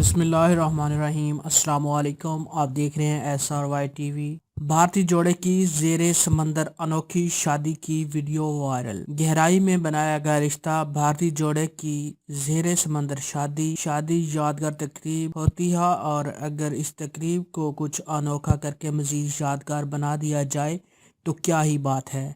بسم اللہ الرحمن الرحیم۔ السلام علیکم، آپ دیکھ رہے ہیں SRY TV۔ بھارتی جوڑے کی زیر سمندر انوکھی شادی کی ویڈیو وائرل۔ گہرائی میں بنایا گیا رشتہ، بھارتی جوڑے کی زیر سمندر شادی یادگار تقریب ہوتی ہے، اور اگر اس تقریب کو کچھ انوکھا کر کے مزید یادگار بنا دیا جائے تو کیا ہی بات ہے۔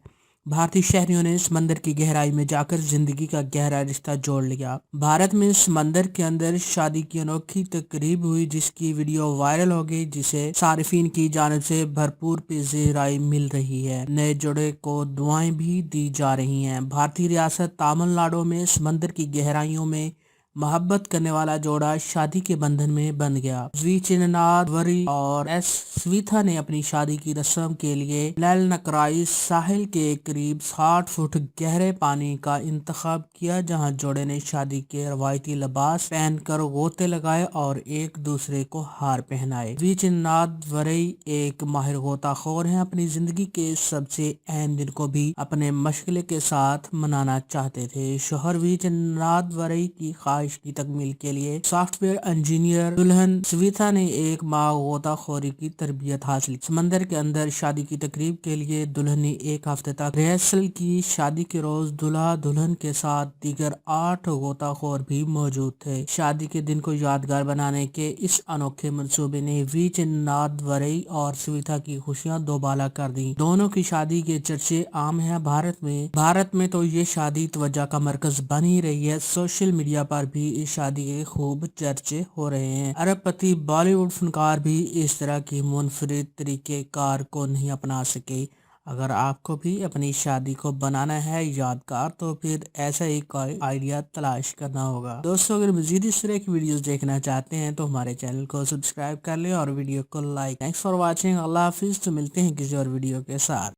بھارتی شہریوں نے سمندر کی گہرائی میں جا کر زندگی کا گہرا رشتہ جوڑ لیا۔ بھارت میں سمندر کے اندر شادی کی انوکھی تقریب ہوئی، جس کی ویڈیو وائرل ہو گئی، جسے صارفین کی جانب سے بھرپور پذیرائی مل رہی ہے۔ نئے جوڑے کو دعائیں بھی دی جا رہی ہیں۔ بھارتی ریاست تامل ناڈو میں سمندر کی گہرائیوں میں محبت کرنے والا جوڑا شادی کے بندھن میں بندھ گیا۔ ویچناتھ وری اور ایس سویتھا نے اپنی شادی کی رسم کے لیے لیلنکرائی ساحل کے قریب 60 فٹ گہرے پانی کا انتخاب کیا، جہاں جوڑے نے شادی کے روایتی لباس پہن کر غوطے لگائے اور ایک دوسرے کو ہار پہنائے۔ ویچناتھ وری ایک ماہر غوطہ خور ہیں، اپنی زندگی کے سب سے اہم دن کو بھی اپنے مشغلے کے ساتھ منانا چاہتے تھے۔ شوہر ویچناتھ وری کی خواہش کی تکمیل کے لیے سافٹ ویئر انجینئر دلہن سویتھا نے ایک ماہ غوطہ خوری کی تربیت حاصل کی۔ سمندر کے اندر شادی کی تقریب کے لیے دلہن نے ایک ہفتے تک ریہرسل کی۔ شادی کے روز دلہا دلہن کے ساتھ دیگر 8 غوطہ خور بھی موجود تھے۔ شادی کے دن کو یادگار بنانے کے اس انوکھے منصوبے نے ویچناتھ وری اور سویتھا کی خوشیاں دوبالا کر دیں۔ دونوں کی شادی کے چرچے عام ہیں۔ بھارت میں تو یہ شادی توجہ کا مرکز بن ہی رہی ہے۔ سوشل میڈیا پر بھی اس شادی کے خوب چرچے ہو رہے ہیں۔ ارب پتی بالی ووڈ فنکار بھی اس طرح کی منفرد طریقہ کار کو نہیں اپنا سکے۔ اگر آپ کو بھی اپنی شادی کو بنانا ہے یادگار، تو پھر ایسا ہی کوئی آئیڈیا تلاش کرنا ہوگا۔ دوستو، اگر مزید اس طرح کی ویڈیوز دیکھنا چاہتے ہیں تو ہمارے چینل کو سبسکرائب کر لیں اور ویڈیو کو لائک۔ Thanks for watching. اللہ حافظ۔ تو ملتے ہیں کسی اور ویڈیو کے ساتھ۔